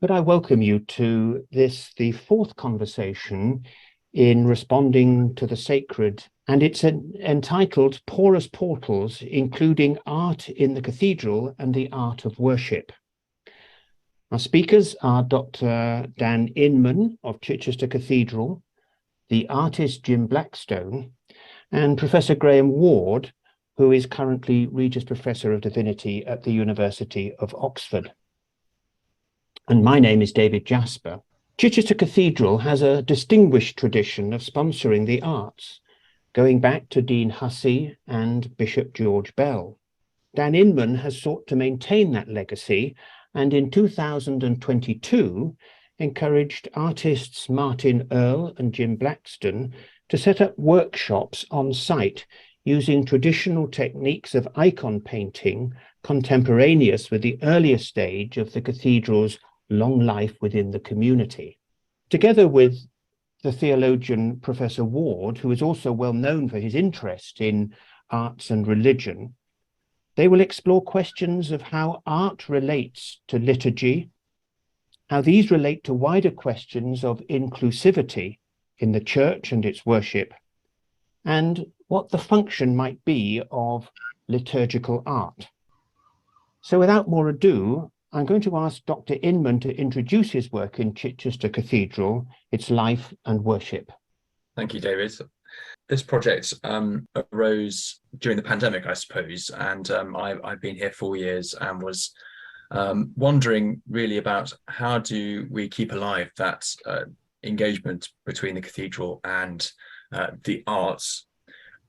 But I welcome you to this, the fourth conversation in responding to the sacred, and it's entitled Porous Portals, including art in the cathedral and the art of worship. Our speakers are Dr. Dan Inman of Chichester Cathedral, the artist Jim Blackstone, and Professor Graham Ward, who is currently Regius Professor of Divinity at the University of Oxford. And my name is David Jasper. Chichester Cathedral has a distinguished tradition of sponsoring the arts, going back to Dean Hussey and Bishop George Bell. Dan Inman has sought to maintain that legacy, and in 2022 encouraged artists Martin Earle and Jim Blackstone to set up workshops on site using traditional techniques of icon painting contemporaneous with the earlier stage of the cathedral's long life within the community. Together with the theologian Professor Ward, who is also well known for his interest in arts and religion, they will explore questions of how art relates to liturgy, how these relate to wider questions of inclusivity in the church and its worship, and what the function might be of liturgical art. So without more ado, I'm going to ask Dr. Inman to introduce his work in Chichester Cathedral, its life and worship. Thank you, David. This project arose during the pandemic, I suppose, and I've been here 4 years and was wondering really about how do we keep alive that engagement between the cathedral and the arts,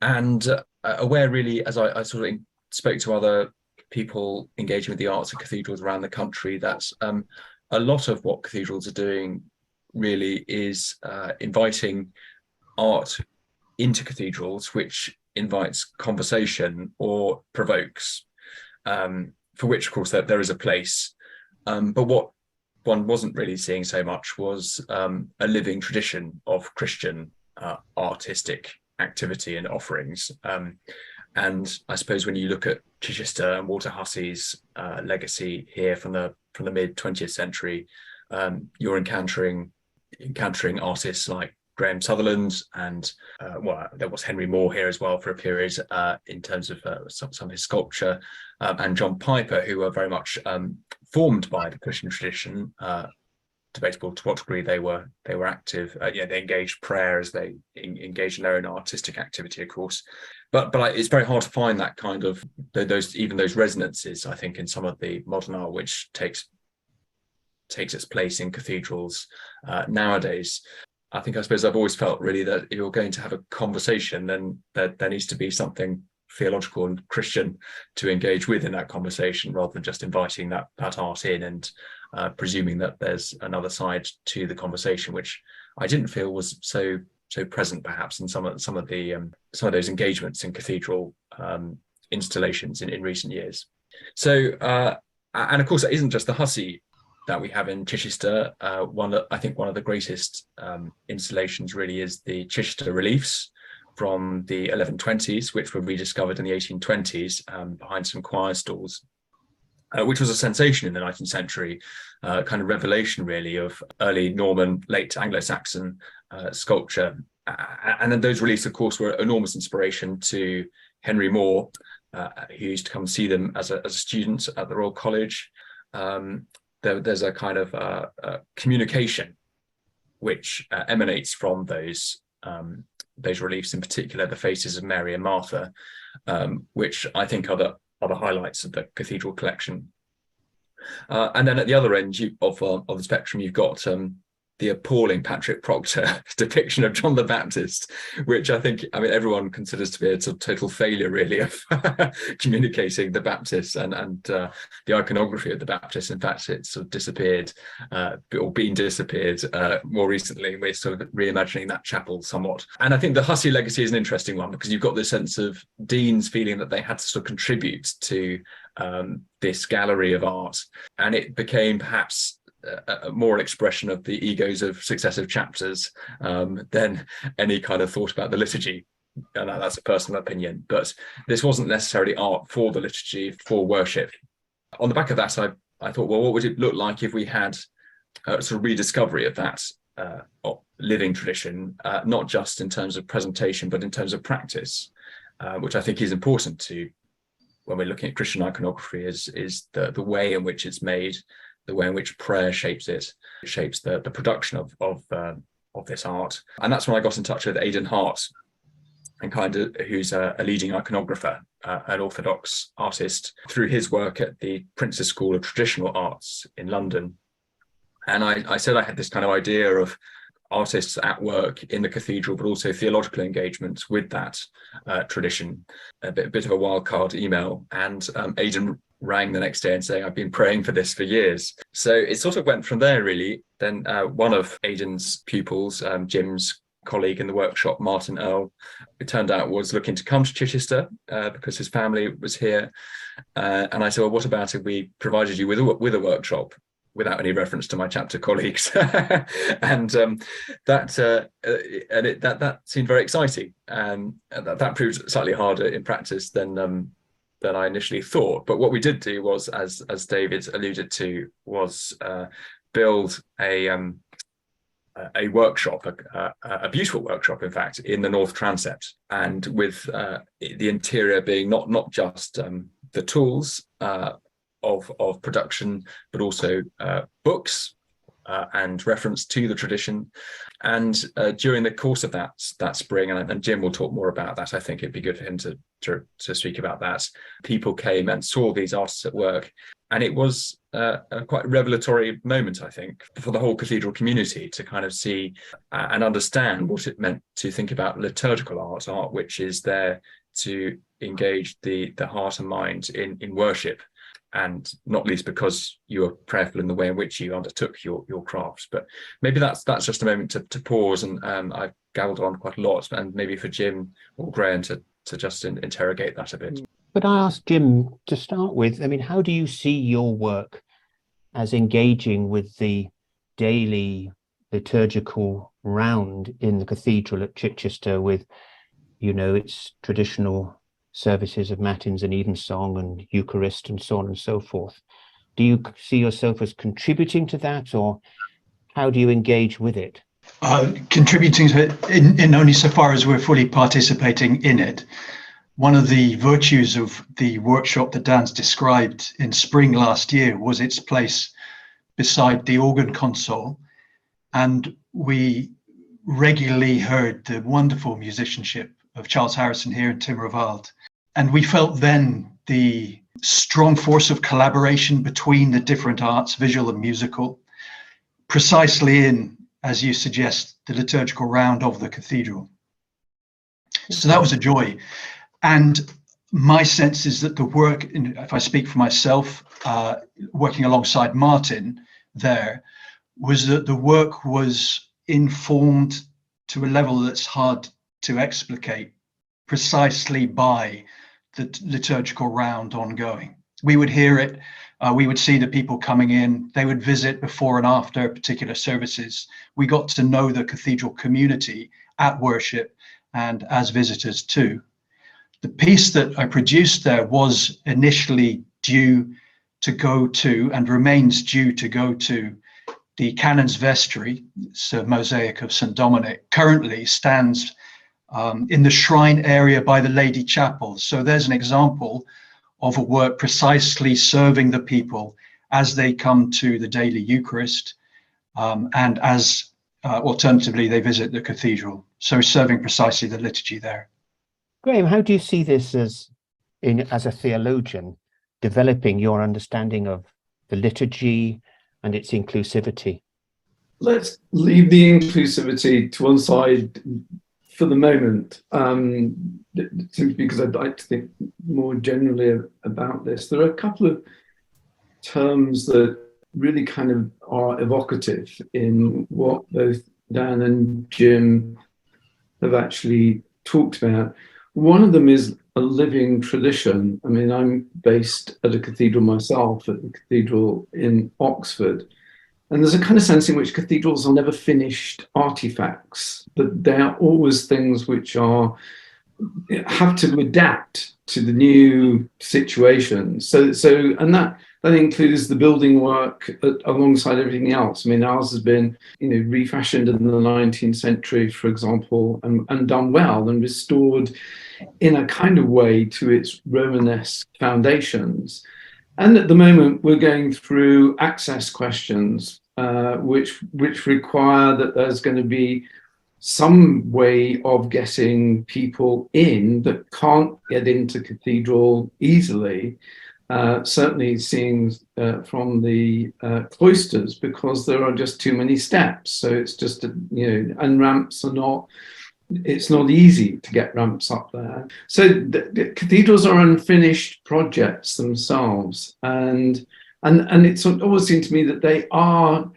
and aware really, as I sort of spoke to other people engaging with the arts and cathedrals around the country, that a lot of what cathedrals are doing really is inviting art into cathedrals, which invites conversation or provokes, for which of course there is a place, but what one wasn't really seeing so much was a living tradition of Christian artistic activity and offerings. And I suppose when you look at Chichester and Walter Hussey's legacy here from the mid 20th century, you're encountering artists like Graham Sutherland, and there was Henry Moore here as well for a period in terms of some of his sculpture, and John Piper, who were very much formed by the Christian tradition. Debatable to what degree they were active. They engaged prayer as they engaged in their own artistic activity, of course. But it's very hard to find that kind of those resonances, I think, in some of the modern art which takes its place in cathedrals nowadays. I suppose I've always felt really that if you're going to have a conversation, then there needs to be something theological and Christian to engage with in that conversation, rather than just inviting that art in and presuming that there's another side to the conversation, which I didn't feel was so present perhaps in some of those engagements in cathedral installations in recent years. So and of course it isn't just the Hussey that we have in Chichester. One of the greatest installations really is the Chichester reliefs from the 1120s, which were rediscovered in the 1820s behind some choir stalls, which was a sensation in the 19th century, kind of revelation really of early Norman, late Anglo-Saxon sculpture. And then those reliefs, of course, were enormous inspiration to Henry Moore, who used to come see them as a student at the Royal College. There's a kind of communication which emanates from those reliefs, in particular the faces of Mary and Martha, which I think are the highlights of the cathedral collection. And then at the other end of the spectrum, you've got the appalling Patrick Proctor depiction of John the Baptist, which I think, everyone considers to be a sort of total failure, really, of communicating the Baptist and the iconography of the Baptist. In fact, it's sort of disappeared, or been disappeared more recently. We're sort of reimagining that chapel somewhat. And I think the Hussey legacy is an interesting one, because you've got this sense of deans feeling that they had to sort of contribute to this gallery of art, and it became perhaps more an expression of the egos of successive chapters than any kind of thought about the liturgy. And that's a personal opinion, but this wasn't necessarily art for the liturgy, for worship. On the back of that, I thought, well, what would it look like if we had sort of rediscovery of that living tradition, not just in terms of presentation, but in terms of practice, which I think is important to when we're looking at Christian iconography, is the way in which it's made, the way in which prayer shapes it, shapes the production of this art. And that's when I got in touch with Aidan Hart, and who's a leading iconographer, an Orthodox artist, through his work at the Prince's School of Traditional Arts in London. And I said I had this kind of idea of artists at work in the cathedral, but also theological engagements with that tradition. A bit of a wildcard email, and Aidan rang the next day and saying, I've been praying for this for years. So it sort of went from there, really. Then one of Aidan's pupils, Jim's colleague in the workshop, Martin Earle, it turned out was looking to come to Chichester because his family was here. And I said, well, what about if we provided you with a workshop without any reference to my chapter colleagues? And that seemed very exciting. That proved slightly harder in practice than I initially thought. But what we did do was, as David alluded to, was build a workshop, a beautiful workshop, in fact, in the north transept, and with the interior being not just the tools of production, but also books and reference to the tradition. And during the course of that spring, and Jim will talk more about that, I think it'd be good for him to speak about that, people came and saw these artists at work. And it was a quite revelatory moment, I think, for the whole cathedral community to kind of see and understand what it meant to think about liturgical art which is there to engage the heart and mind in worship, and not least because you were prayerful in the way in which you undertook your crafts. But maybe that's just a moment to pause, and I've gabbled on quite a lot, and maybe for Jim or Graham to just interrogate that a bit. But I asked Jim to start with, I mean, how do you see your work as engaging with the daily liturgical round in the cathedral at Chichester with, its traditional services of matins and evensong and Eucharist and so on and so forth? Do you see yourself as contributing to that, or how do you engage with it? Contributing to it in only so far as we're fully participating in it. One of the virtues of the workshop that Dan's described in spring last year was its place beside the organ console, and we regularly heard the wonderful musicianship of Charles Harrison here and Tim Ravald. And we felt then the strong force of collaboration between the different arts, visual and musical, precisely in, as you suggest, the liturgical round of the cathedral. So that was a joy. And my sense is that the work, if I speak for myself, working alongside Martin there, was that the work was informed to a level that's hard to explicate, precisely by the liturgical round ongoing. We would hear it, we would see the people coming in, they would visit before and after particular services. We got to know the cathedral community at worship and as visitors too. The piece that I produced there was initially due to go to, and remains due to go to, the Canon's Vestry. It's a mosaic of St. Dominic. Currently stands in the shrine area by the Lady Chapel. So there's an example of a work precisely serving the people as they come to the daily Eucharist, and as alternatively they visit the cathedral. So serving precisely the liturgy there. Graham, how do you see this as a theologian, developing your understanding of the liturgy and its inclusivity? Let's leave the inclusivity to one side for the moment, simply because I'd like to think more generally about this. There are a couple of terms that really kind of are evocative in what both Dan and Jim have actually talked about. One of them is a living tradition. I mean, I'm based at a cathedral myself, at the cathedral in Oxford. And there's a kind of sense in which cathedrals are never finished artifacts, but they are always things which have to adapt to the new situation. So and that that includes the building work alongside everything else. I mean, ours has been, refashioned in the 19th century, for example, and done well and restored in a kind of way to its Romanesque foundations. And at the moment, we're going through access questions, which require that there's going to be some way of getting people in that can't get into Cathedral easily. Certainly seeing from the cloisters, because there are just too many steps. So it's just, and ramps are not, it's not easy to get ramps up there. So the cathedrals are unfinished projects themselves. And it's always seemed to me that they are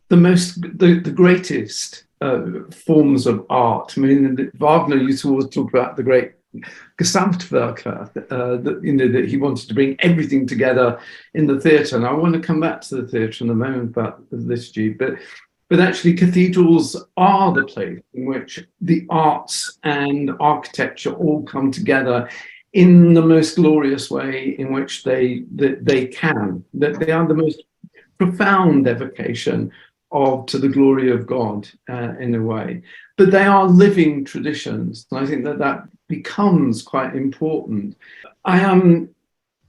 the greatest forms of art. I mean, Wagner used to always talk about the great Gesamtwerke, that he wanted to bring everything together in the theatre. And I want to come back to the theatre in a moment about the liturgy, but actually cathedrals are the place in which the arts and architecture all come together in the most glorious way in which they can. That they are the most profound evocation to the glory of God in a way. But they are living traditions. And I think that becomes quite important. I am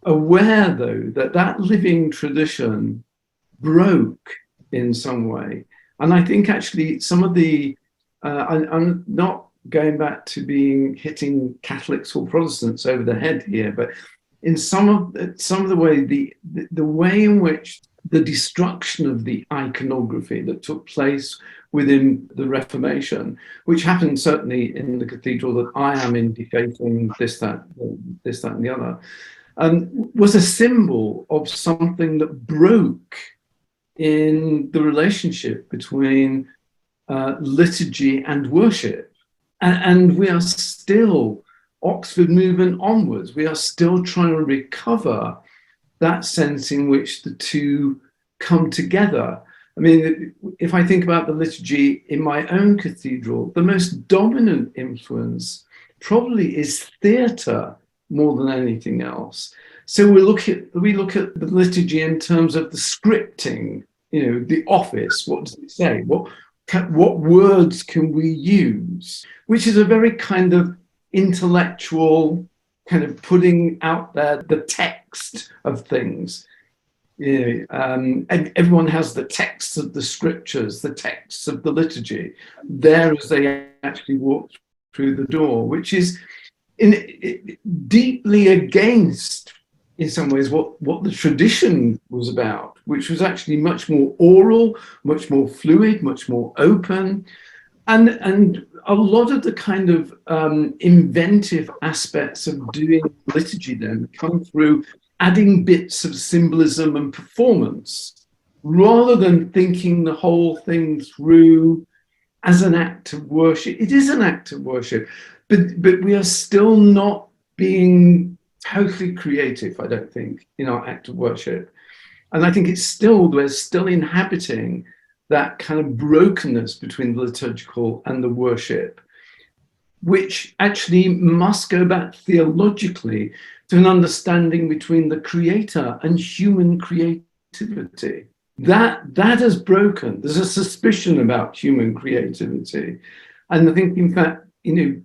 aware, though, that living tradition broke in some way. And I think actually some of the, I'm not going back to hitting Catholics or Protestants over the head here, but in some of the way, the way in which the destruction of the iconography that took place within the Reformation, which happened certainly in the cathedral that I am in, defacing this, that, and the other, was a symbol of something that broke in the relationship between liturgy and worship. And we are still, Oxford movement onwards, we are still trying to recover that sense in which the two come together. I mean, if I think about the liturgy in my own cathedral, the most dominant influence probably is theatre more than anything else. So we look at the liturgy in terms of the scripting, the office. What does it say? What words can we use? Which is a very kind of intellectual kind of putting out there the text of things. Everyone has the texts of the scriptures, the texts of the liturgy there as they actually walk through the door, which is deeply against, in some ways, what the tradition was about, which was actually much more oral, much more fluid, much more open. And a lot of the kind of inventive aspects of doing liturgy then come through adding bits of symbolism and performance, rather than thinking the whole thing through as an act of worship. It is an act of worship, but we are still not being totally creative, I don't think, in our act of worship. And I think we're still inhabiting that kind of brokenness between the liturgical and the worship, which actually must go back theologically to an understanding between the creator and human creativity. That has broken. There's a suspicion about human creativity. And I think, in fact,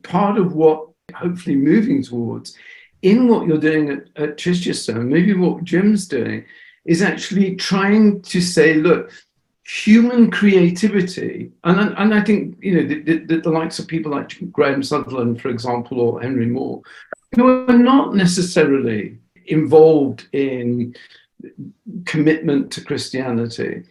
part of what hopefully moving towards in what you're doing at Chichester, maybe what Jim's doing, is actually trying to say, look, human creativity, and I think the likes of people like Graham Sutherland, for example, or Henry Moore, who are not necessarily involved in commitment to Christianity,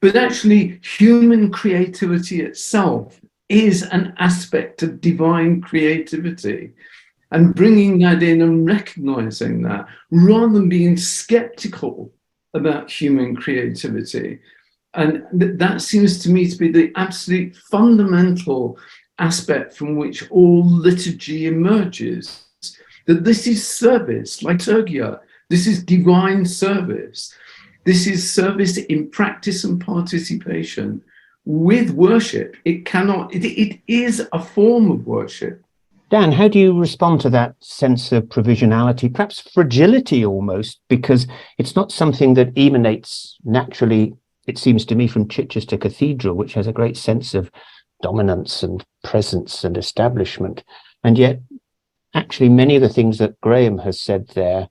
but actually human creativity itself is an aspect of divine creativity, and bringing that in and recognizing that, rather than being skeptical about human creativity. And that seems to me to be the absolute fundamental aspect from which all liturgy emerges. That this is service, liturgia. This is divine service. This is service in practice and participation with worship. It is a form of worship. Dan, how do you respond to that sense of provisionality, perhaps fragility almost, because it's not something that emanates naturally, it seems to me, from Chichester Cathedral, which has a great sense of dominance and presence and establishment. And yet, actually, many of the things that Graham has said there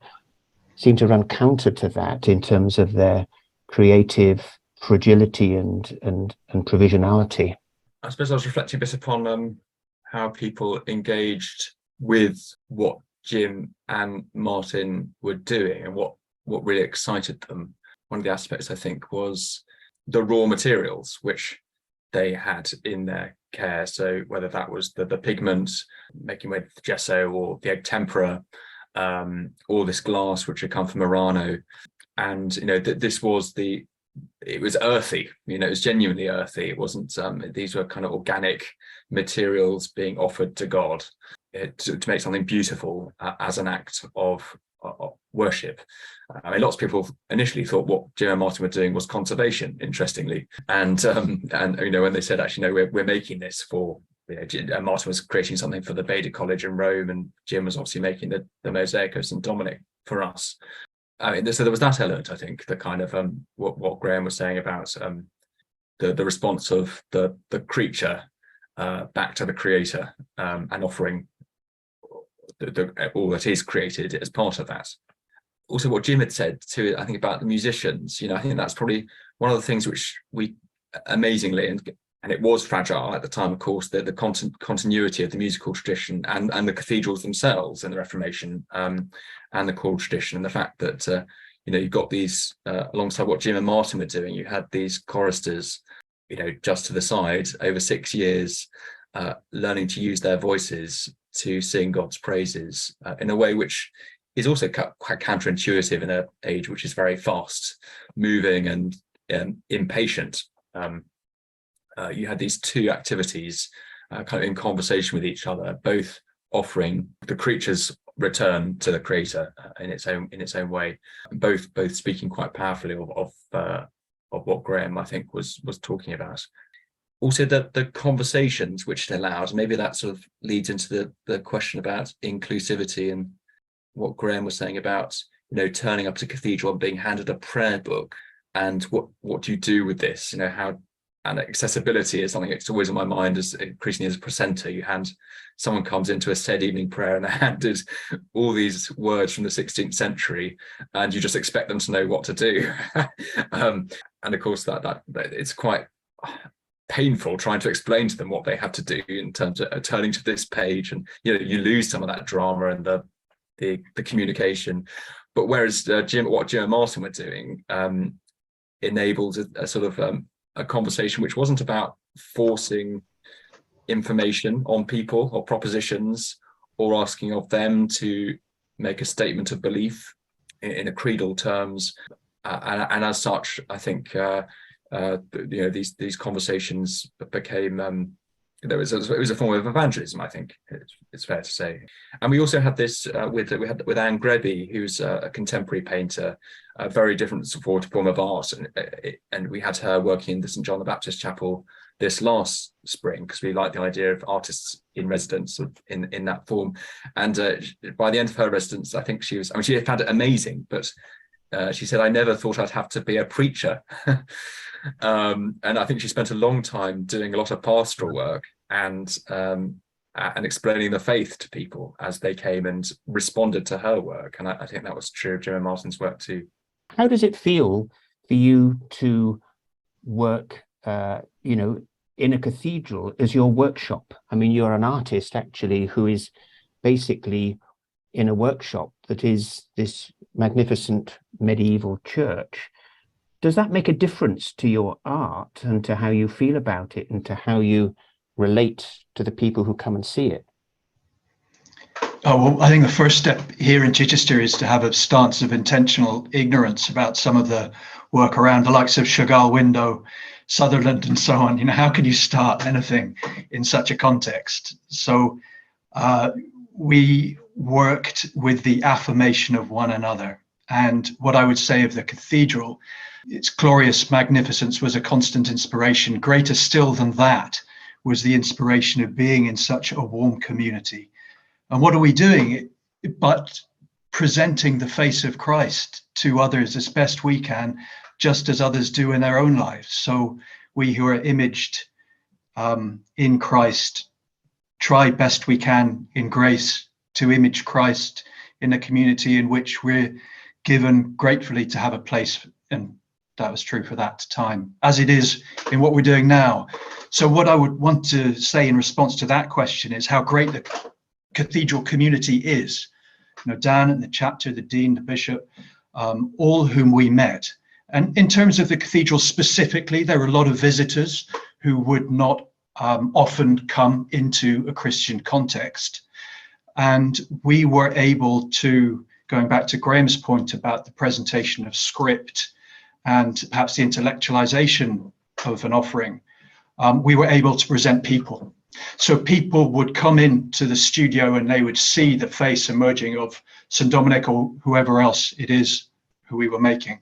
seem to run counter to that in terms of their creative fragility and provisionality. I suppose I was reflecting a bit upon how people engaged with what Jim and Martin were doing and what really excited them. One of the aspects, I think, was the raw materials which they had in their care. So whether that was the pigment, making with gesso, or the egg tempera, or this glass which had come from Murano. And, this was it was earthy, it was genuinely earthy. It wasn't, these were kind of organic materials being offered to God to make something beautiful as an act of worship. Lots of people initially thought what Jim and Martin were doing was conservation, interestingly. And when they said, actually, no, we're making this for, Martin was creating something for the Beda College in Rome, and Jim was obviously making the mosaic of St. Dominic for us. So there was that element, I think, the kind of what Graham was saying about the response of the creature back to the creator, and offering all that is created as part of that. Also, what Jim had said too, I think, about the musicians, I think that's probably one of the things which we amazingly, and it was fragile at the time, of course, the continuity of the musical tradition and the cathedrals themselves in the Reformation, and the choral tradition, and the fact that you've got these alongside what Jim and Martin were doing, you had these choristers, just to the side over 6 years, learning to use their voices to sing God's praises in a way which is also quite counterintuitive in an age which is very fast moving and impatient. You had these two activities kind of in conversation with each other, both offering the creature's return to the creator in its own way, both speaking quite powerfully of what Graham, I think, was talking about. Also, the conversations which it allowed, maybe that sort of leads into the question about inclusivity and what Graham was saying about, turning up to Cathedral and being handed a prayer book, and what do you do with this? How, and accessibility is something that's always in my mind as increasingly as a presenter. Someone comes into a said evening prayer and they're handed all these words from the 16th century, and you just expect them to know what to do. And of course, that it's quite painful trying to explain to them what they have to do in terms of turning to this page, and you lose some of that drama and the communication. But whereas what Jim and Martin were doing enabled a sort of a conversation which wasn't about forcing information on people or propositions, or asking of them to make a statement of belief in a creedal terms, and as such, I think these conversations became it was a form of evangelism, I think it's fair to say. And we also had this with Anne Greby, who's a contemporary painter, a very different form of art, and we had her working in the St. John the Baptist Chapel this last spring, because we like the idea of artists in residence in that form. And by the end of her residence, I think she found it amazing, but she said, I never thought I'd have to be a preacher. And I think she spent a long time doing a lot of pastoral work and explaining the faith to people as they came and responded to her work. And I think that was true of Jim and Martin's work too. How does it feel for you to work, in a cathedral as your workshop? I mean, you're an artist actually who is basically in a workshop that is this magnificent medieval church. Does that make a difference to your art and to how you feel about it and to how you relate to the people who come and see it? Oh, well, I think the first step here in Chichester is to have a stance of intentional ignorance about some of the work around the likes of Chagall Window, Sutherland, and so on. How can you start anything in such a context? So we worked with the affirmation of one another. And what I would say of the cathedral, its glorious magnificence was a constant inspiration. Greater still than that was the inspiration of being in such a warm community, And what are we doing but presenting the face of Christ to others as best we can, just as others do in their own lives? So we who are imaged in Christ try best we can in grace to image Christ in a community in which we're given gratefully to have a place, and that was true for that time, as it is in what we're doing now. So what I would want to say in response to that question is how great the Cathedral community is. You know, Dan and the chapter, the dean, the bishop, all whom we met. And in terms of the Cathedral specifically, there were a lot of visitors who would not often come into a Christian context. And we were able to, going back to Graham's point about the presentation of script and perhaps the intellectualization of an offering, we were able to present people. So people would come into the studio and they would see the face emerging of St. Dominic or whoever else it is who we were making.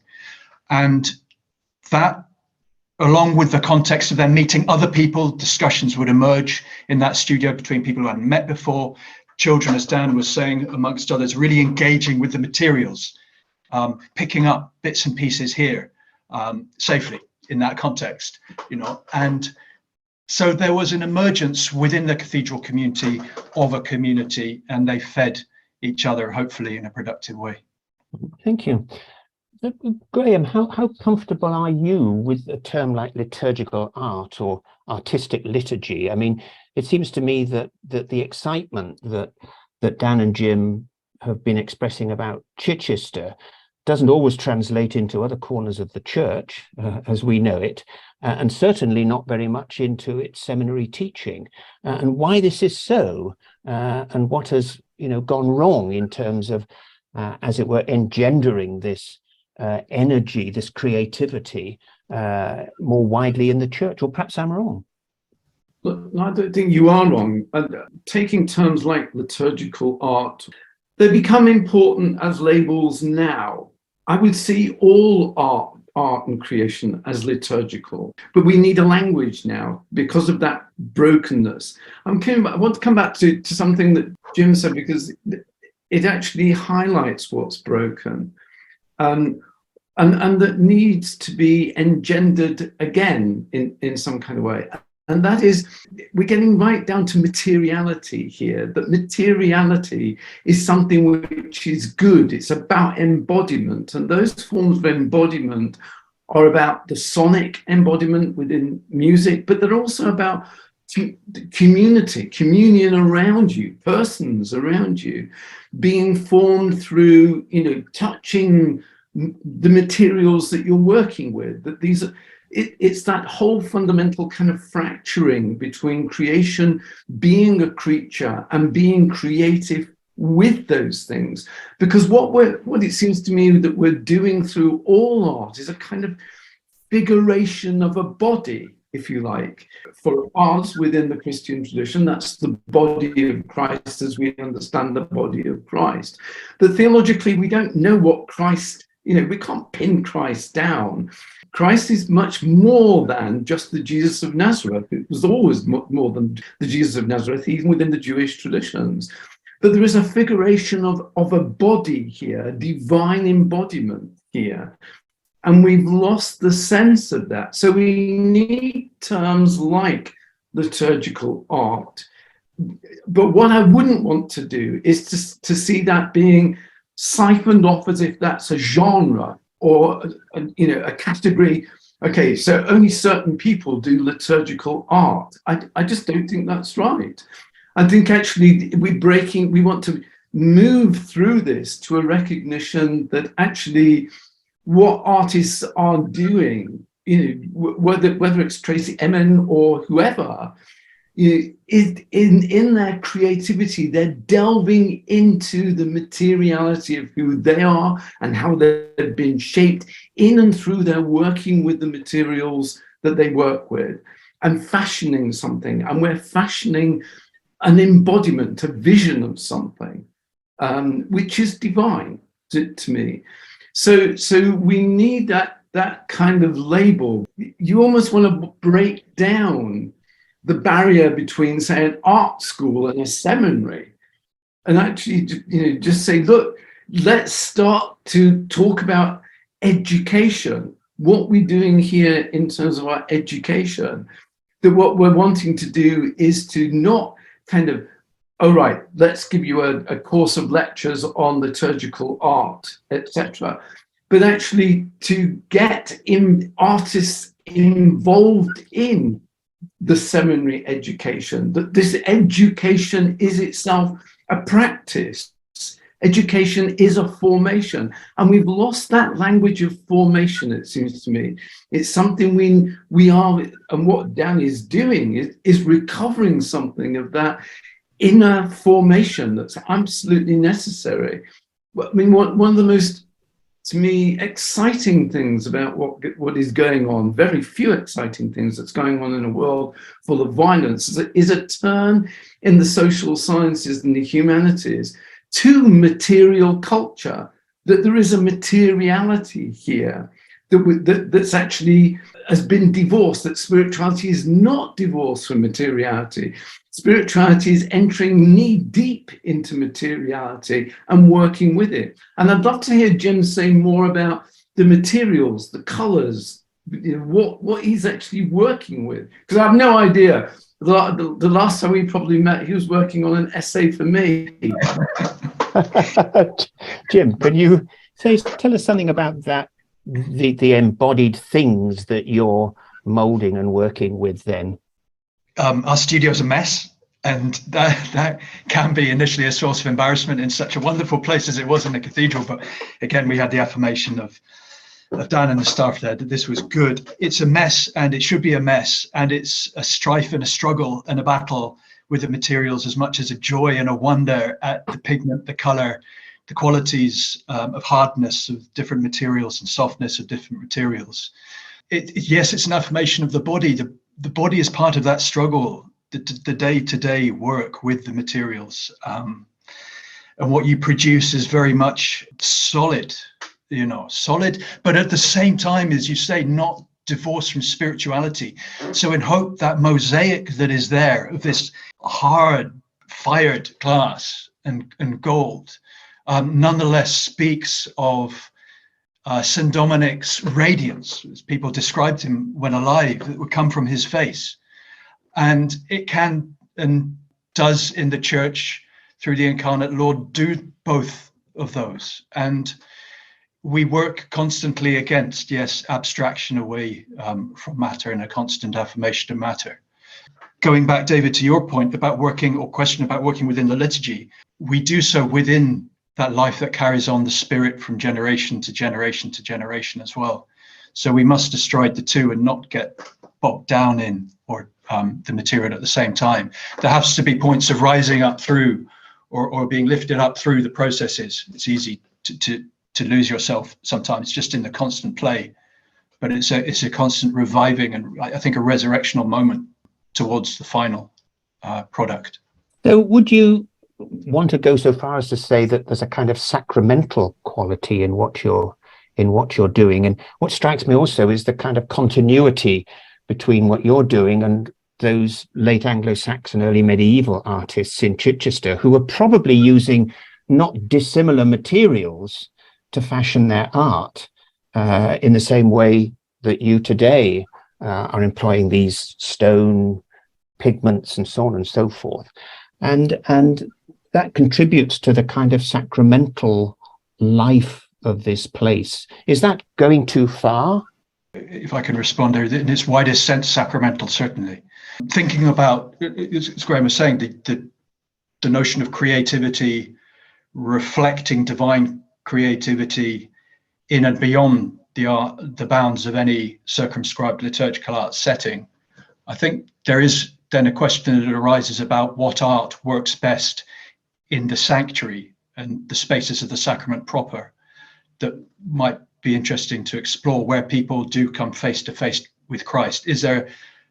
And that, along with the context of them meeting other people, discussions would emerge in that studio between people who hadn't met before. Children, as Dan was saying, amongst others, really engaging with the materials, picking up bits and pieces here safely in that context, you know. And so there was an emergence within the Cathedral community of a community, and they fed each other, hopefully in a productive way. Thank you. Graham, how comfortable are you with a term like liturgical art or artistic liturgy? I mean, it seems to me that the excitement that Dan and Jim have been expressing about Chichester doesn't always translate into other corners of the church as we know it, and certainly not very much into its seminary teaching. And why this is so, and what has gone wrong in terms of, as it were, engendering this energy, this creativity more widely in the church, or perhaps I'm wrong. Look, I don't think you are wrong. Taking terms like liturgical art, they become important as labels now. I would see all art and creation as liturgical, but we need a language now because of that brokenness. I want to come back to something that Jim said, because it actually highlights what's broken. And that needs to be engendered again in some kind of way. And that is, we're getting right down to materiality here, that materiality is something which is good. It's about embodiment. And those forms of embodiment are about the sonic embodiment within music, but they're also about community, communion around you, persons around you, being formed through, touching the materials that you're working with. That these are, it's that whole fundamental kind of fracturing between creation, being a creature, and being creative with those things. Because what it seems to me that we're doing through all art is a kind of figuration of a body, if you like. For us within the Christian tradition, that's the body of Christ as we understand the body of Christ. But theologically, we don't know what Christ, we can't pin Christ down. Christ is much more than just the Jesus of Nazareth. It was always more than the Jesus of Nazareth, even within the Jewish traditions. But there is a figuration of a body here, a divine embodiment here. And we've lost the sense of that. So we need terms like liturgical art. But what I wouldn't want to do is to see that being siphoned off as if that's a genre or a category. Okay, so only certain people do liturgical art. I just don't think that's right. I think actually we want to move through this to a recognition that actually what artists are doing, whether it's Tracy Emin or whoever, is in their creativity, they're delving into the materiality of who they are and how they've been shaped in and through their working with the materials that they work with and fashioning something. And we're fashioning an embodiment, a vision of something, which is divine to me. So we need that kind of label. You almost want to break down the barrier between, say, an art school and a seminary. and actually, just say, look, let's start to talk about education, what we're doing here in terms of our education, that what we're wanting to do is to not kind of, all right, let's give you a course of lectures on liturgical art, etc., but actually to get artists involved in the seminary education, that this education is itself a practice. Education is a formation, and we've lost that language of formation, it seems to me. It's something we are, and what Dan is doing is recovering something of that inner formation that's absolutely necessary. I mean, one of the most, to me, exciting things about what is going on, very few exciting things that's going on in a world full of violence, is a turn in the social sciences and the humanities to material culture, that there is a materiality here that's actually has been divorced, that spirituality is not divorced from materiality. Spirituality is entering knee deep into materiality and working with it. And I'd love to hear Jim say more about the materials, the colors, what he's actually working with. Because I have no idea. The last time we probably met, he was working on an essay for me. Jim, can you tell us something about that, the embodied things that you're molding and working with then? Our studio's a mess, and that can be initially a source of embarrassment in such a wonderful place as it was in the cathedral. But again, we had the affirmation of Dan and the staff there that this was good. It's a mess, and it should be a mess, and it's a strife and a struggle and a battle with the materials, as much as a joy and a wonder at the pigment, the color, the qualities of hardness of different materials and softness of different materials. Yes, it's an affirmation of the body. The body is part of that struggle, the day-to-day work with the materials. And what you produce is very much solid, solid, but at the same time, as you say, not divorced from spirituality. So in hope, that mosaic that is there of this hard fired glass and gold nonetheless speaks of St. Dominic's radiance, as people described him when alive, that would come from his face. And it can and does in the church through the incarnate Lord do both of those. And we work constantly against, yes, abstraction away from matter and a constant affirmation of matter. Going back, David, to your point about working, or question about working within the liturgy, we do so within that life that carries on the spirit from generation to generation to generation as well. So we must astride the two and not get bogged down in or the material at the same time. There has to be points of rising up through or being lifted up through the processes. It's easy to lose yourself sometimes just in the constant play, but it's a constant reviving and I think a resurrectional moment towards the final product. So would you want to go so far as to say that there's a kind of sacramental quality in what you're doing? And what strikes me also is the kind of continuity between what you're doing and those late Anglo-Saxon, early medieval artists in Chichester who were probably using not dissimilar materials to fashion their art in the same way that you today are employing these stone pigments and so on and so forth. And that contributes to the kind of sacramental life of this place. Is that going too far? If I can respond there, in its widest sense, sacramental, certainly. Thinking about, as Graham was saying, the notion of creativity, reflecting divine creativity in and beyond the bounds of any circumscribed liturgical art setting. I think there is then a question that arises about what art works best in the sanctuary and the spaces of the sacrament proper that might be interesting to explore, where people do come face to face with Christ. Is there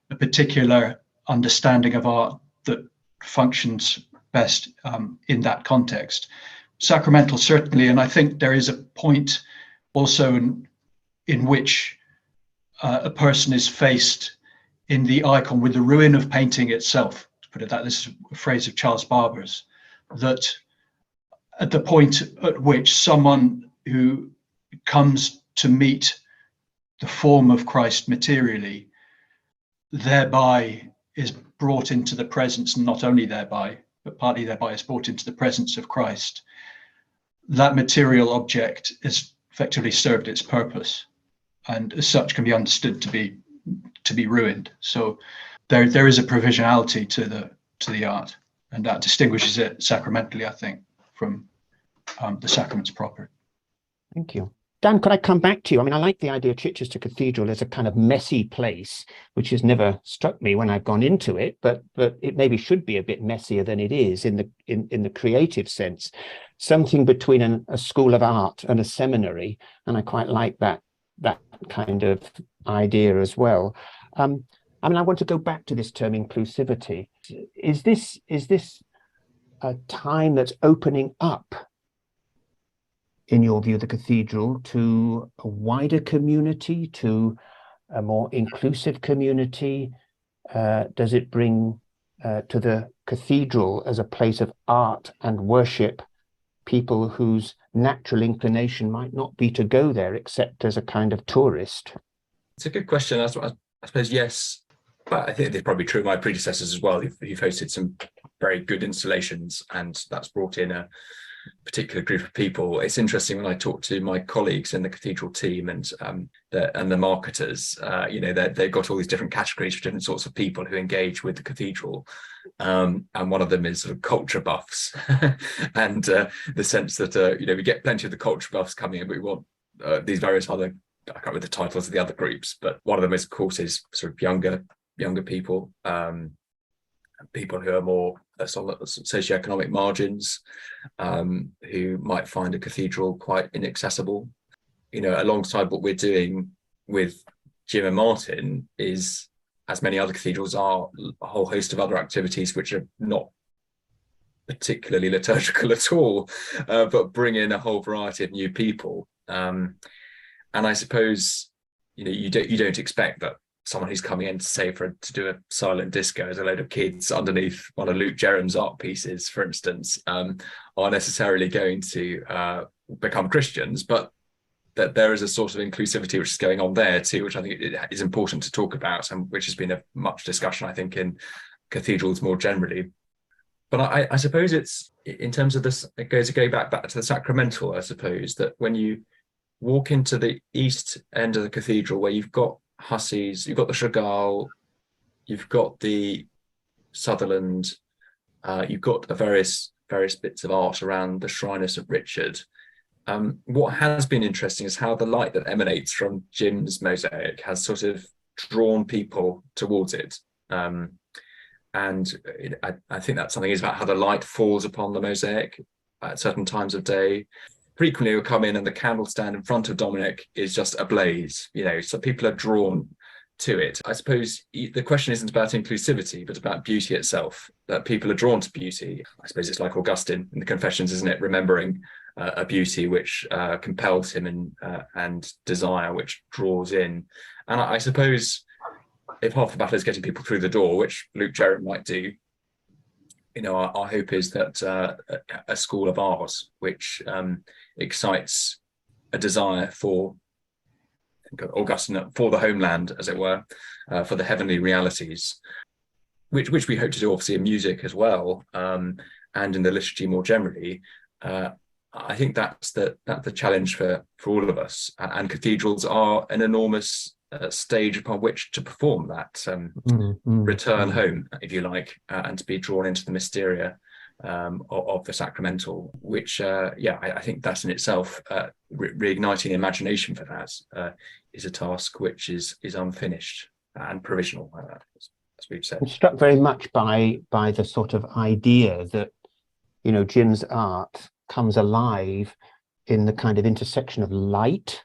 a particular understanding of art that functions best in that context? Sacramental, certainly, and I think there is a point also in which a person is faced in the icon with the ruin of painting itself, to put it that, this is a phrase of Charles Barber's, that at the point at which someone who comes to meet the form of Christ materially, thereby is brought into the presence, and not only thereby, but partly thereby is brought into the presence of Christ, that material object is effectively served its purpose, and as such can be understood to be ruined. So there is a provisionality to the art, and that distinguishes it sacramentally, I think, from the sacraments proper. Thank you. Dan, could I come back to you? I mean, I like the idea of Chichester Cathedral as a kind of messy place, which has never struck me when I've gone into it, but it maybe should be a bit messier than it is in the creative sense. Something between a school of art and a seminary, and I quite like that kind of idea as well. I mean, I want to go back to this term inclusivity. Is this a time that's opening up, in your view, the cathedral to a wider community, to a more inclusive community? Does it bring to the cathedral as a place of art and worship people whose natural inclination might not be to go there except as a kind of tourist? It's a good question. I suppose yes, but I think they're probably true of my predecessors as well. You've hosted some very good installations, and that's brought in a particular group of people. It's interesting when I talk to my colleagues in the cathedral team and the marketers, they've got all these different categories for different sorts of people who engage with the cathedral, and one of them is sort of culture buffs and the sense that we get plenty of the culture buffs coming in, but we want these various other, I can't remember the titles of the other groups, but one of them is, of course, is sort of younger people, people who are more on socioeconomic margins, who might find a cathedral quite inaccessible. Alongside what we're doing with Jim and Martin is, as many other cathedrals are, a whole host of other activities which are not particularly liturgical at all, but bring in a whole variety of new people. And I suppose you don't expect that someone who's coming in to do a silent disco as a load of kids underneath one of Luke Jerram's art pieces, for instance, are necessarily going to become Christians, but that there is a sort of inclusivity which is going on there too, which I think is important to talk about, and which has been a much discussion, I think, in cathedrals more generally. But I suppose it's, in terms of this, it goes back to the sacramental, I suppose, that when you walk into the east end of the cathedral, where you've got Hussey's, you've got the Chagall, you've got the Sutherland, you've got the various bits of art around the Shrine of St. Richard. What has been interesting is how the light that emanates from Jim's mosaic has sort of drawn people towards it. And I think that's something is about how the light falls upon the mosaic at certain times of day. Frequently you'll come in and the candle stand in front of Dominic is just ablaze, so people are drawn to it. I suppose the question isn't about inclusivity, but about beauty itself, that people are drawn to beauty. I suppose it's like Augustine in the Confessions, isn't it? Remembering a beauty which compels him and desire which draws in. And I suppose if half the battle is getting people through the door, which Luke Jerram might do, our hope is that a school of art which excites a desire for, Augustine, for the homeland, as it were, for the heavenly realities, which we hope to do obviously in music as well, and in the liturgy more generally. I think that's the challenge for all of us, and cathedrals are an enormous stage upon which to perform that return home, if you like, and to be drawn into the mysteria of the sacramental, which I think that in itself, reigniting imagination for that is a task which is unfinished and provisional, as we've said. I'm struck very much by the sort of idea that Jim's art comes alive in the kind of intersection of light,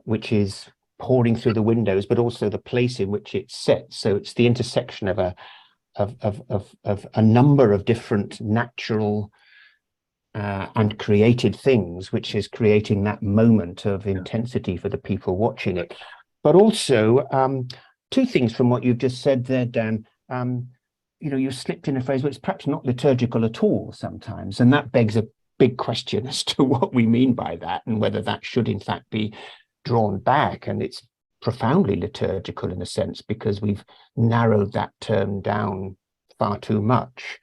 which is pouring through the windows, but also the place in which it's set. So it's the intersection of a number of different natural and created things, which is creating that moment of intensity for the people watching it. But also, two things from what you've just said there, Dan. You slipped in a phrase which is perhaps not liturgical at all sometimes, and that begs big question as to what we mean by that and whether that should in fact be drawn back. And it's profoundly liturgical in a sense, because we've narrowed that term down far too much.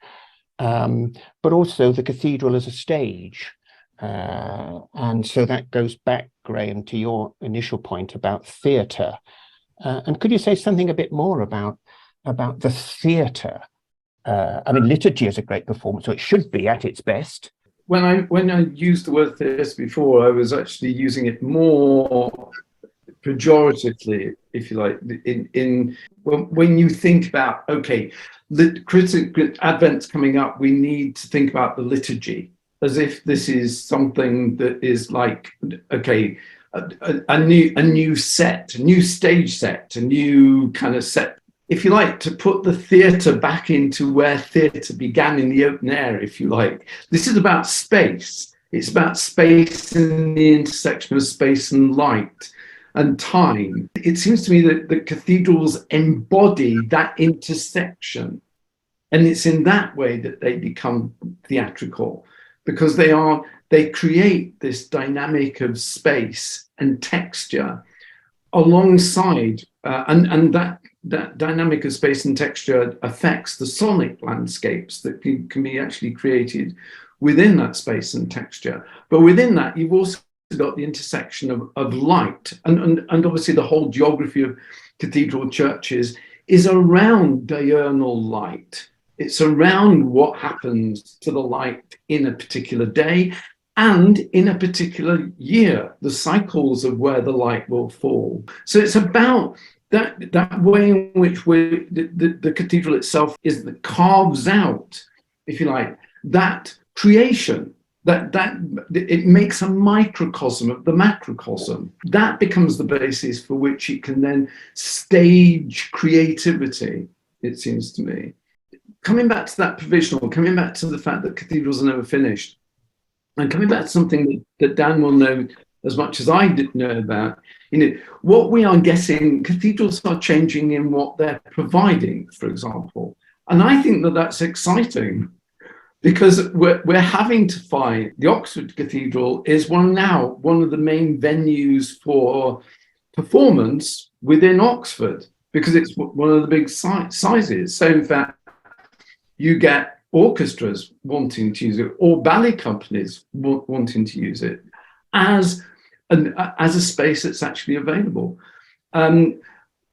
But also the cathedral as a stage. And so that goes back, Graham, to your initial point about theatre. And could you say something a bit more about the theatre? I mean, liturgy is a great performance, so it should be at its best. When I used the word theatre before, I was actually using it more pejoratively, if you like. When you think about, okay, Advent's coming up, we need to think about the liturgy as if this is something that is like, okay, a new set, a new stage set, a new kind of set, if you like, to put the theatre back into where theatre began, in the open air, if you like. This is about space. It's about space and the intersection of space and light and time. It seems to me that the cathedrals embody that intersection. And it's in that way that they become theatrical, because they create this dynamic of space and texture alongside, and that dynamic of space and texture affects the sonic landscapes that can be actually created within that space and texture. But within that, you've also got the intersection of light, and obviously the whole geography of cathedral churches is around diurnal light. It's around what happens to the light in a particular day and in a particular year, the cycles of where the light will fall. So it's about that way in which the cathedral itself carves out, if you like, that creation, that it makes a microcosm of the macrocosm. That becomes the basis for which it can then stage creativity, it seems to me. Coming back to that provisional, coming back to the fact that cathedrals are never finished, and coming back to something that Dan will know as much as I did know about, what we are getting, cathedrals are changing in what they're providing, for example. And I think that that's exciting, because we're having to find, the Oxford Cathedral is one of the main venues for performance within Oxford, because it's one of the big sizes. So in fact, you get orchestras wanting to use it, or ballet companies wanting to use it as a space that's actually available.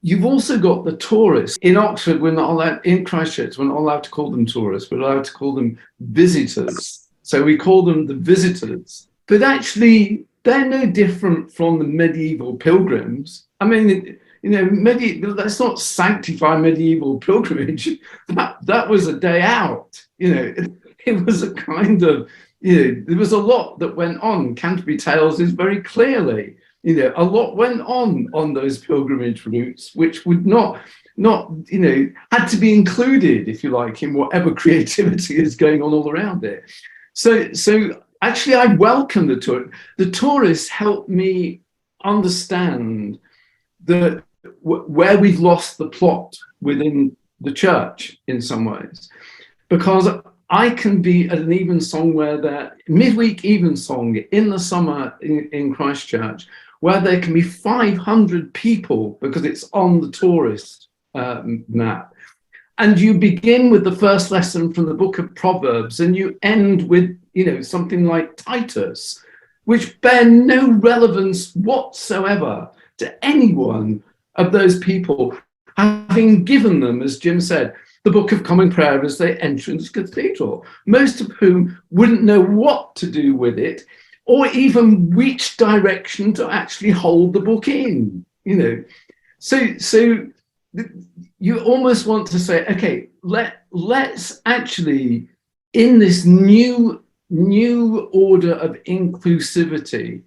You've also got the tourists. In Oxford, we're not allowed, in Christchurch, we're not allowed to call them tourists, we're allowed to call them visitors. So we call them the visitors. But actually, they're no different from the medieval pilgrims. I mean, let's not sanctify medieval pilgrimage. That was a day out. It was a kind of, there was a lot that went on. Canterbury Tales is very clearly, a lot went on those pilgrimage routes, which would not had to be included, if you like, in whatever creativity is going on all around it. So actually, I welcome the tour. The tourists help me understand where we've lost the plot within the church in some ways, because I can be at an evensong where they're midweek evensong in the summer in Christchurch, where there can be 500 people because it's on the tourist map. And you begin with the first lesson from the book of Proverbs, and you end with, something like Titus, which bear no relevance whatsoever to anyone of those people, having given them, as Jim said, the Book of Common Prayer as they enter into the cathedral, most of whom wouldn't know what to do with it, or even which direction to actually hold the book in, So you almost want to say, okay, let's actually, in this new order of inclusivity,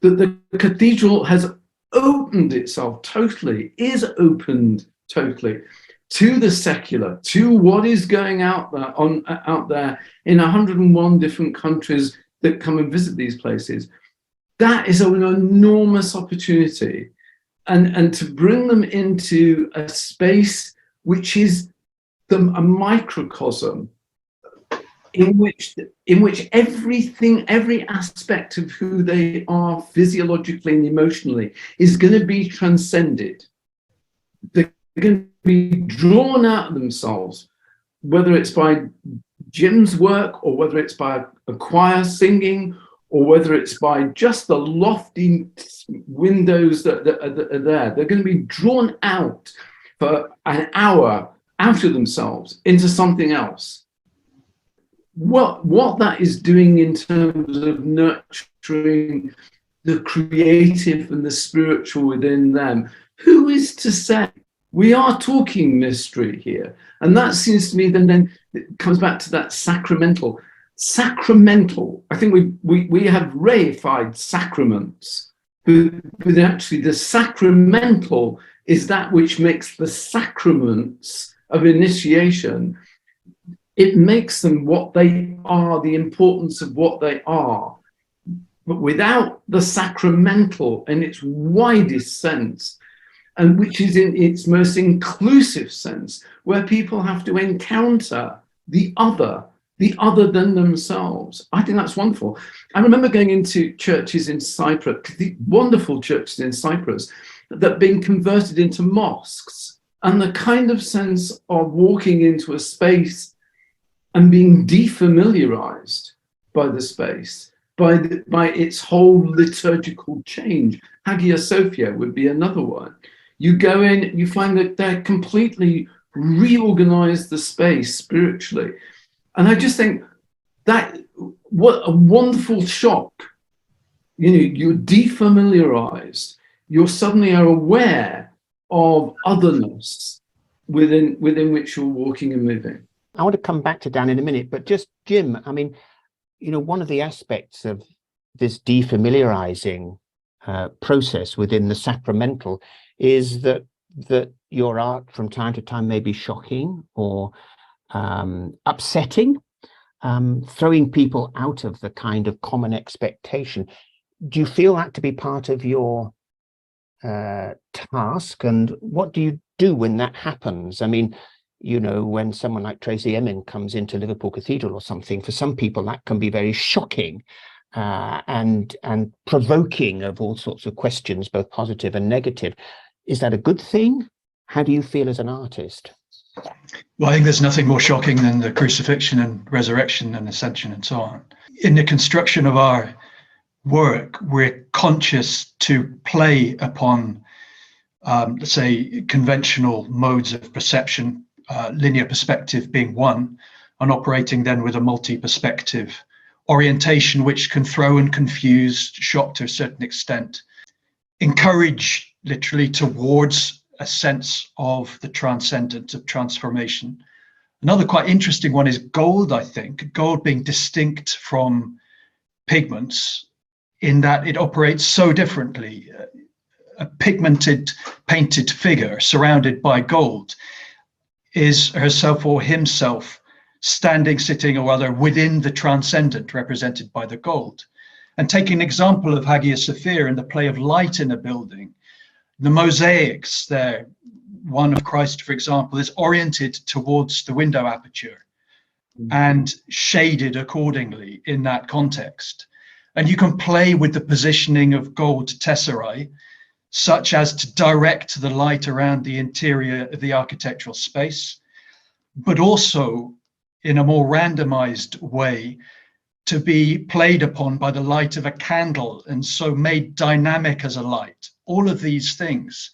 that the cathedral has opened itself totally, is opened totally to the secular, to what is going out there in 101 different countries that come and visit these places. That is an enormous opportunity, and to bring them into a space which is a microcosm in which everything, every aspect of who they are physiologically and emotionally is going to be transcended. They're going to be drawn out of themselves, whether it's by Jim's work or whether it's by a choir singing or whether it's by just the lofty windows that are there. They're going to be drawn out for an hour out of themselves into something else. What that is doing in terms of nurturing the creative and the spiritual within them, who is to say? We are talking mystery here. And that seems to me then it comes back to that sacramental. Sacramental, I think we have reified sacraments, but actually the sacramental is that which makes the sacraments of initiation, it makes them what they are, the importance of what they are. But without the sacramental in its widest sense, and which is in its most inclusive sense, where people have to encounter the other than themselves. I think that's wonderful. I remember going into churches in Cyprus, the wonderful churches in Cyprus, that being converted into mosques, and the kind of sense of walking into a space and being defamiliarized by the space, by its whole liturgical change. Hagia Sophia would be another one. You go in, you find that they're completely reorganized the space spiritually. And I just think that what a wonderful shock. You know, you're defamiliarized. You suddenly are aware of otherness within which you're walking and moving. I want to come back to Dan in a minute, but just Jim, I mean, you know, one of the aspects of this defamiliarizing process within the sacramental is that your art from time to time may be shocking or upsetting, throwing people out of the kind of common expectation. Do you feel that to be part of your task? And what do you do when that happens? I mean, you know, when someone like Tracy Emin comes into Liverpool Cathedral or something, for some people that can be very shocking and provoking of all sorts of questions, both positive and negative. Is that a good thing? How do you feel as an artist? Well, I think there's nothing more shocking than the crucifixion and resurrection and ascension and so on. In the construction of our work, we're conscious to play upon, let's say, conventional modes of perception, linear perspective being one, and operating then with a multi-perspective orientation, which can throw and confuse, shock to a certain extent, encourage literally towards a sense of the transcendent, of transformation. Another quite interesting one is gold, I think, gold being distinct from pigments in that it operates so differently. A pigmented, painted figure surrounded by gold is herself or himself standing, sitting, or other within the transcendent represented by the gold. And take an example of Hagia Sophia in the play of light in a building. The mosaics there, one of Christ, for example, is oriented towards the window aperture and shaded accordingly in that context. And you can play with the positioning of gold tesserae, such as to direct the light around the interior of the architectural space, but also in a more randomized way to be played upon by the light of a candle and so made dynamic as a light. All of these things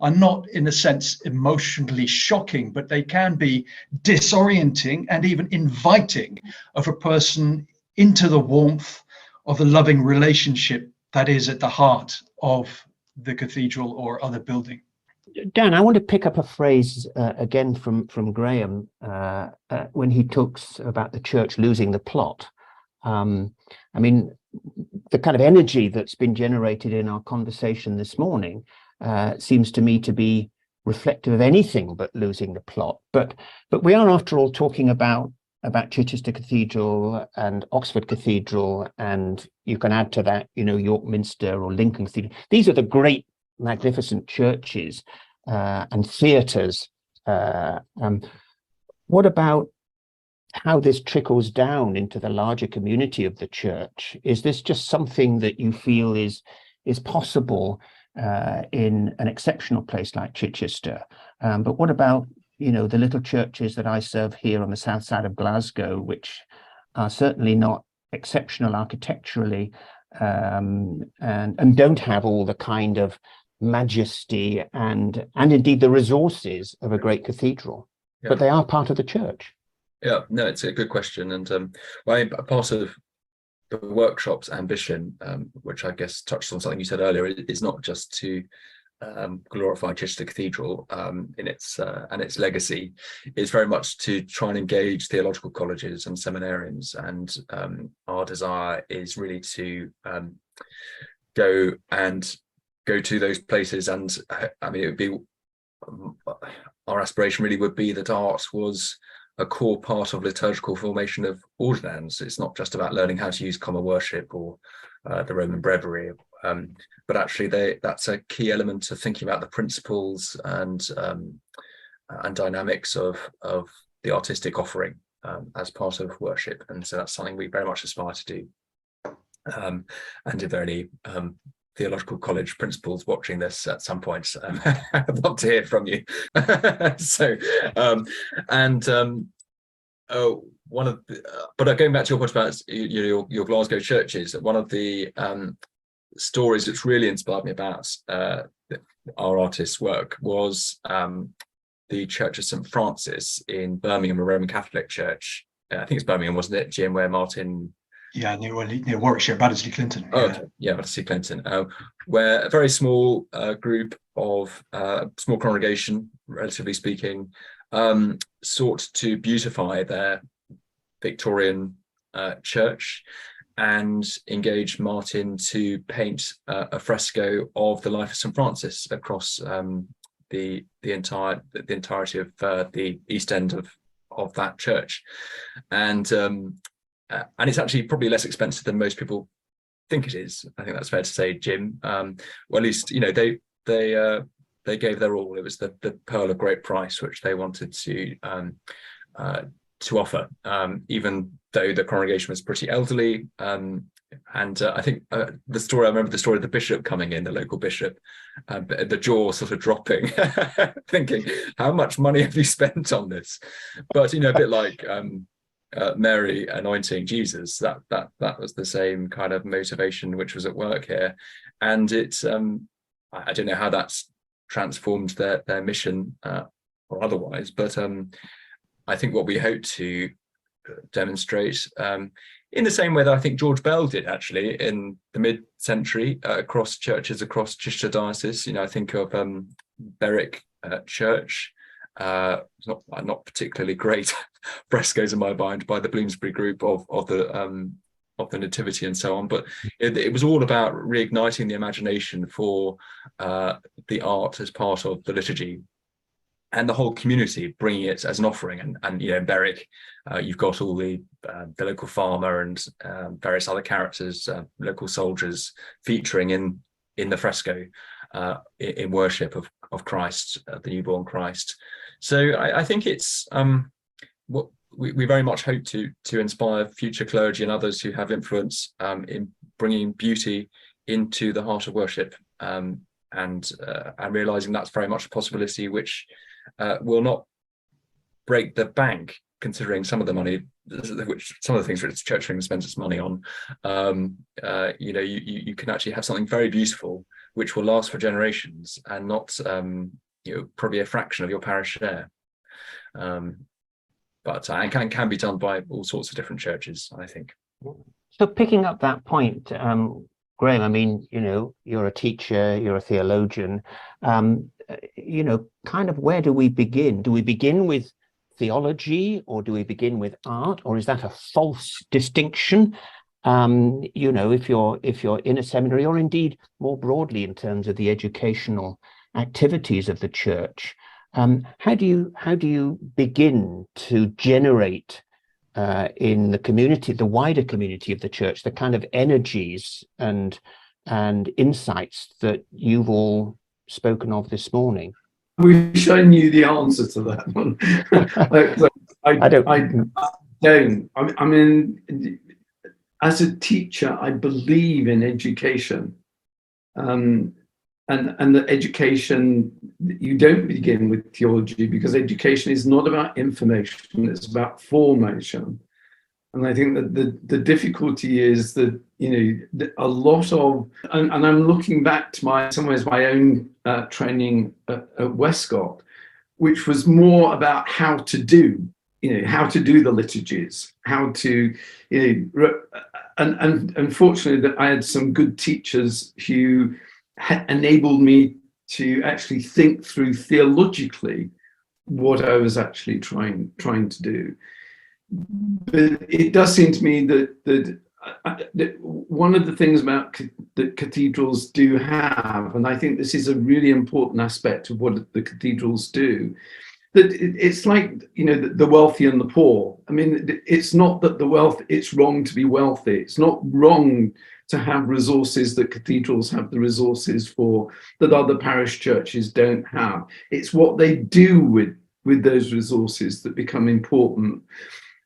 are not, in a sense, emotionally shocking, but they can be disorienting and even inviting of a person into the warmth of the loving relationship that is at the heart of the cathedral or other building. Dan, I want to pick up a phrase again from Graham when he talks about the church losing the plot. I mean, the kind of energy that's been generated in our conversation this morning seems to me to be reflective of anything but losing the plot. But we are, after all, talking about Chichester Cathedral and Oxford Cathedral, and you can add to that, you know, York Minster or Lincoln Cathedral. These are the great, magnificent churches and theatres. What about how this trickles down into the larger community of the church. Is this just something that you feel is possible in an exceptional place like Chichester? But what about, you know, the little churches that I serve here on the south side of Glasgow, which are certainly not exceptional architecturally, and don't have all the kind of majesty and indeed the resources of a great cathedral, but they are part of the church? Yeah, no, it's a good question. And part of the workshop's ambition, which I guess touched on something you said earlier, is not just to glorify Chichester Cathedral in its legacy. It's very much to try and engage theological colleges and seminarians, and our desire is really to go to those places. And I mean, it would be, our aspiration really would be that art was a core part of liturgical formation of ordinands. It's not just about learning how to use common worship or the Roman breviary, but actually that's a key element of thinking about the principles and dynamics of the artistic offering as part of worship. And so that's something we very much aspire to do. And if there are any theological college principals watching this at some point, I'd love to hear from you. So, one of the, but going back to your point about your Glasgow churches, one of the stories that's really inspired me about our artists' work was the Church of St. Francis in Birmingham, a Roman Catholic church. I think it's Birmingham, wasn't it, Jim, where Martin... Yeah, near Warwickshire, Battersea Clinton. Oh, okay. Yeah, Battersea Clinton, where a very small group of small congregation, relatively speaking, sought to beautify their Victorian church and engage Martin to paint a fresco of the life of St. Francis across the entirety of the east end of that church. And it's actually probably less expensive than most people think it is. I think that's fair to say, Jim. Well, at least, you know, they gave their all. It was the pearl of great price which they wanted to offer, even though the congregation was pretty elderly. I think I remember the story of the bishop coming in, the local bishop, the jaw sort of dropping, thinking, how much money have you spent on this? But, you know, a bit like Mary anointing Jesus, that was the same kind of motivation which was at work here. And it's I don't know how that's transformed their mission or otherwise, but I think what we hope to demonstrate in the same way that I think George Bell did actually in the mid-century across churches across Chichester diocese. You know, I think of Berwick Church, not particularly great frescoes in my mind by the Bloomsbury group of the Nativity and so on, but it was all about reigniting the imagination for the art as part of the liturgy, and the whole community bringing it as an offering. And you know, in Berwick, you've got all the local farmer and various other characters, local soldiers, featuring in the fresco in worship of Christ, the newborn Christ. So I think it's what we very much hope to inspire future clergy and others who have influence in bringing beauty into the heart of worship, and realizing that's very much a possibility which will not break the bank, considering some of the money, some of the things which Church of England spends its money on. You know, you can actually have something very beautiful which will last for generations, and not you know, probably a fraction of your parish share. But and can be done by all sorts of different churches, I think. So picking up that point, Graham, I mean, you know, you're a teacher, you're a theologian, you know, kind of where do we begin? Do we begin with theology, or do we begin with art, or is that a false distinction? You know, if you're in a seminary, or indeed more broadly in terms of the educational activities of the church, how do you begin to generate in the community, the wider community of the church, the kind of energies and insights that you've all spoken of this morning? I wish I knew the answer to that one. don't. I mean, as a teacher, I believe in education. And the education, you don't begin with theology, because education is not about information, it's about formation. And I think that the difficulty is that, a lot of, and I'm looking back to my own training at Westcott, which was more about how to do, how to do the liturgies, how to, and unfortunately that I had some good teachers who enabled me to actually think through theologically what I was actually trying to do. But it does seem to me that one of the things about that cathedrals do have, and I think this is a really important aspect of what the cathedrals do, that it's like, the wealthy and the poor. I mean, it's not that it's wrong to be wealthy. It's not wrong to have resources that cathedrals have the resources for that other parish churches don't have. It's what they do with those resources that become important.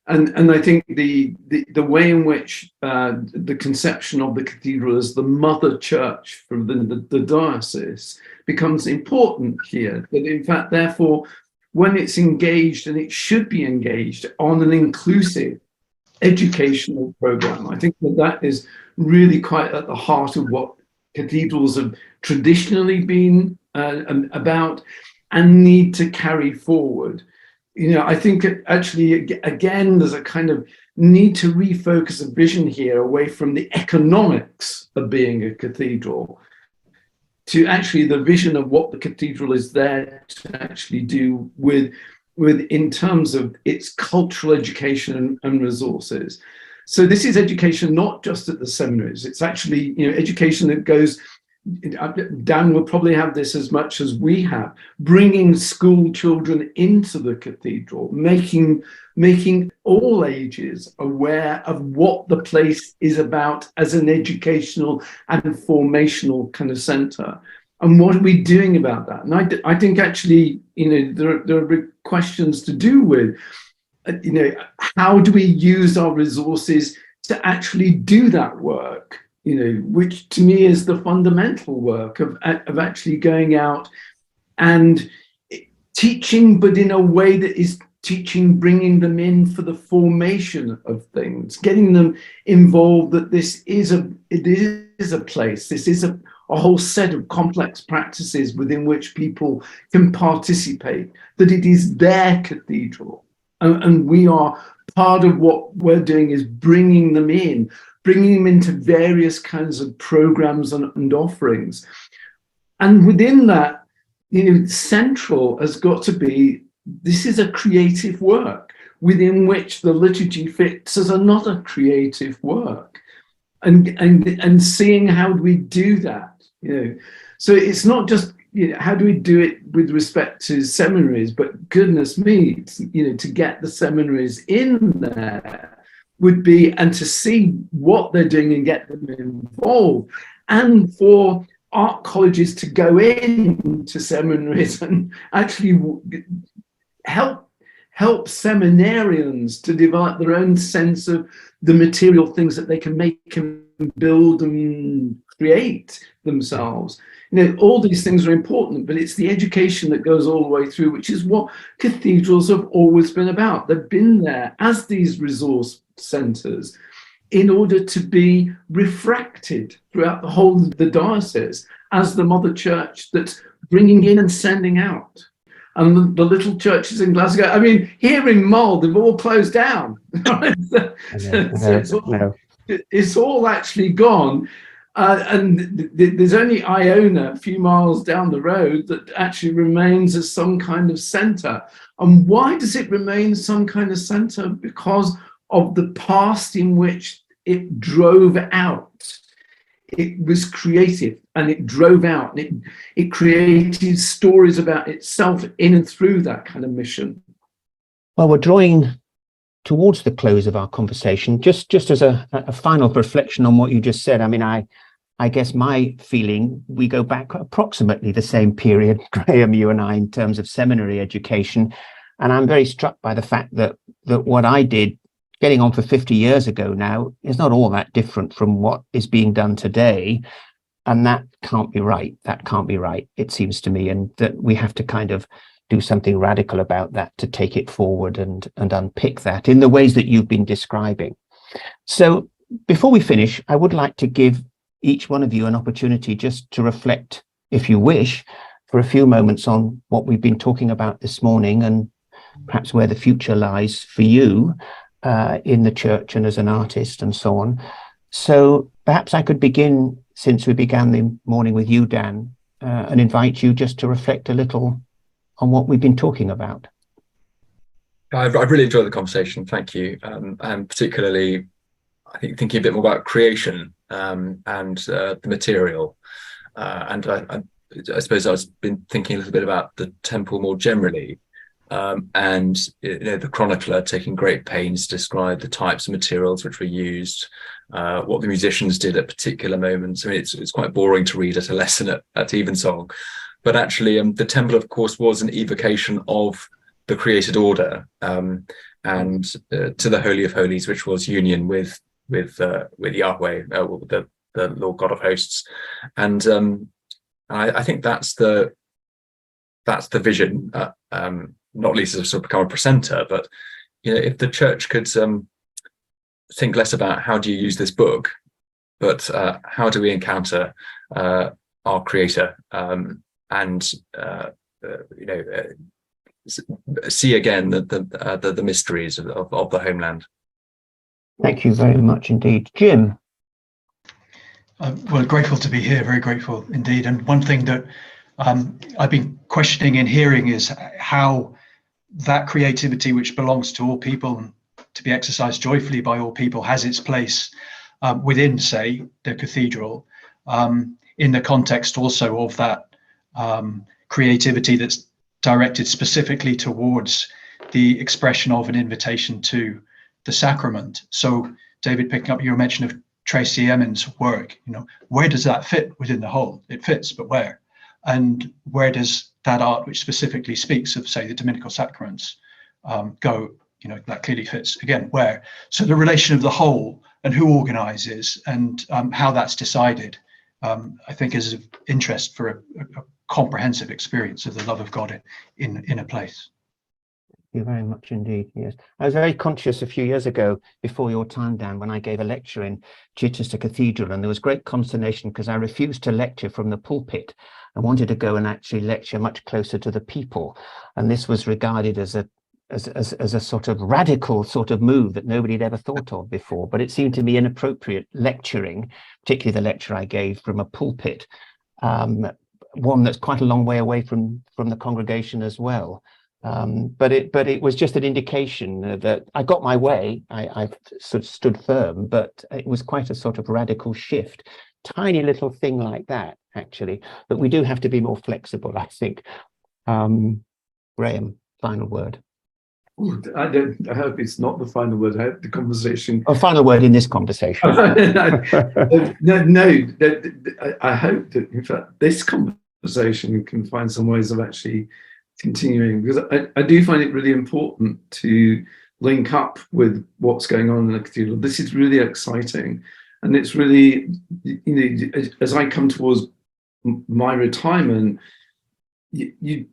And I think the way in which the conception of the cathedral as the mother church for the diocese becomes important here. That in fact, therefore, when it's engaged, and it should be engaged on an inclusive educational program, I think that is really quite at the heart of what cathedrals have traditionally been about and need to carry forward. I think actually, again, there's a kind of need to refocus a vision here away from the economics of being a cathedral to actually the vision of what the cathedral is there to actually do with in terms of its cultural education and resources. So this is education not just at the seminaries, it's actually education that goes, Dan will probably have this as much as we have, bringing school children into the cathedral, making all ages aware of what the place is about as an educational and formational kind of centre. And what are we doing about that? And I think actually, there are questions to do with, how do we use our resources to actually do that work? Which to me is the fundamental work of actually going out and teaching, but in a way that is teaching, bringing them in for the formation of things, getting them involved, that it is a place, this is a whole set of complex practices within which people can participate, that it is their cathedral. And we are part of what we're doing is bringing them into various kinds of programs and offerings. And within that, central has got to be, this is a creative work within which the liturgy fits as another creative work. And seeing how do we do that, So it's not just, how do we do it with respect to seminaries, but goodness me, to get the seminaries in there would be, and to see what they're doing and get them involved, and for art colleges to go into seminaries and actually help seminarians to develop their own sense of the material things that they can make and build and create themselves. All these things are important, but it's the education that goes all the way through, which is what cathedrals have always been about. They've been there as these resource centres in order to be refracted throughout the whole of the diocese as the mother church that's bringing in and sending out. And the little churches in Glasgow, I mean, here in Mull, they've all closed down. It's all actually gone. And there's only Iona, a few miles down the road, that actually remains as some kind of centre. And why does it remain some kind of centre? Because of the past in which it drove out. It was creative and it drove out, and it created stories about itself in and through that kind of mission. Well, we're drawing towards the close of our conversation. Just as a final reflection on what you just said, I mean, I guess my feeling, we go back approximately the same period, Graham, you and I, in terms of seminary education. And I'm very struck by the fact that what I did getting on for 50 years ago now is not all that different from what is being done today. And that can't be right. That can't be right, it seems to me. And that we have to kind of do something radical about that to take it forward and unpick that in the ways that you've been describing. So before we finish, I would like to give each one of you an opportunity just to reflect, if you wish, for a few moments on what we've been talking about this morning and perhaps where the future lies for you in the church and as an artist and so on. So perhaps I could begin, since we began the morning with you, Dan, and invite you just to reflect a little on what we've been talking about. I've really enjoyed the conversation. Thank you. And particularly, I think thinking a bit more about creation and the material. And I suppose I've been thinking a little bit about the temple more generally. And the chronicler taking great pains to describe the types of materials which were used, what the musicians did at particular moments. I mean, it's quite boring to read at a lesson at Evensong, but actually the temple, of course, was an evocation of the created order and to the Holy of Holies, which was union with Yahweh, the Lord God of Hosts. And I think that's the vision. Not least as sort of become a presenter, but if the church could think less about how do you use this book, but how do we encounter our Creator and see again the mysteries of the homeland. Thank you very much indeed, Jim. Well, grateful to be here. Very grateful indeed. And one thing that I've been questioning and hearing is how that creativity, which belongs to all people, to be exercised joyfully by all people, has its place within, say, the cathedral, in the context also of that creativity that's directed specifically towards the expression of an invitation to the sacrament. So, David, picking up your mention of Tracy Emin's work, where does that fit within the whole? It fits, but where? And where does that art, which specifically speaks of, say, the Dominical sacraments, go? That clearly fits, again, where? So the relation of the whole and who organizes and how that's decided, I think is of interest for a comprehensive experience of the love of God in a place. Thank you very much indeed. Yes, I was very conscious a few years ago, before your time, Dan, when I gave a lecture in Chichester Cathedral, and there was great consternation because I refused to lecture from the pulpit. I wanted to go and actually lecture much closer to the people, and this was regarded as a sort of radical sort of move that nobody had ever thought of before. But it seemed to me inappropriate lecturing, particularly the lecture I gave from a pulpit, one that's quite a long way away from the congregation as well. But it was just an indication that I got my way. I sort of stood firm, but it was quite a sort of radical shift. Tiny little thing like that, actually. But we do have to be more flexible, I think. Graham, final word. I hope it's not the final word. I hope the conversation. Oh, final word in this conversation. No. I hope that, in fact, this conversation can find some ways of actually continuing, because I do find it really important to link up with what's going on in the cathedral. This is really exciting, and it's really, as I come towards my retirement, you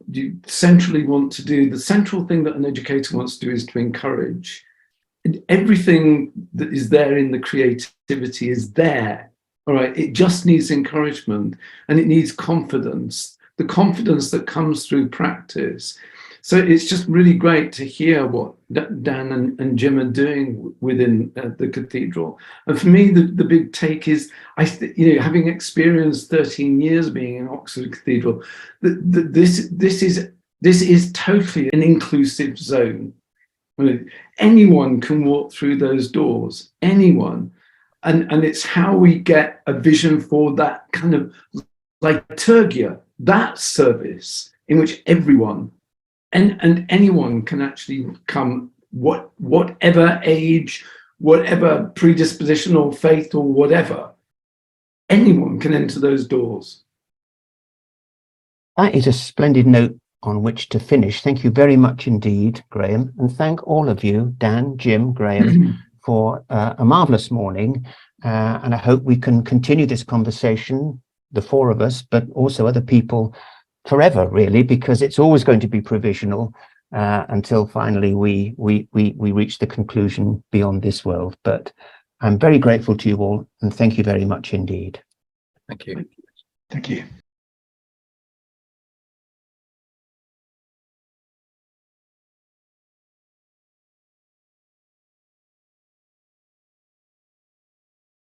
centrally want to do, the central thing that an educator wants to do is to encourage. And everything that is there in the creativity is there. All right, it just needs encouragement, and it needs confidence, the confidence that comes through practice. So it's just really great to hear what Dan and Jim are doing within the cathedral. And for me, the big take is, having experienced 13 years being in Oxford Cathedral, this is totally an inclusive zone. Anyone can walk through those doors, anyone. And it's how we get a vision for that kind of liturgia, that service in which everyone and anyone can actually come, whatever age, whatever predisposition or faith or whatever, anyone can enter those doors. That is a splendid note on which to finish. Thank you very much indeed, Graham, and thank all of you, Dan, Jim, Graham, for a marvelous morning. And I hope we can continue this conversation, the four of us, but also other people, forever, really, because it's always going to be provisional until finally we reach the conclusion beyond this world. But I'm very grateful to you all, and thank you very much indeed. Thank you. Thank you.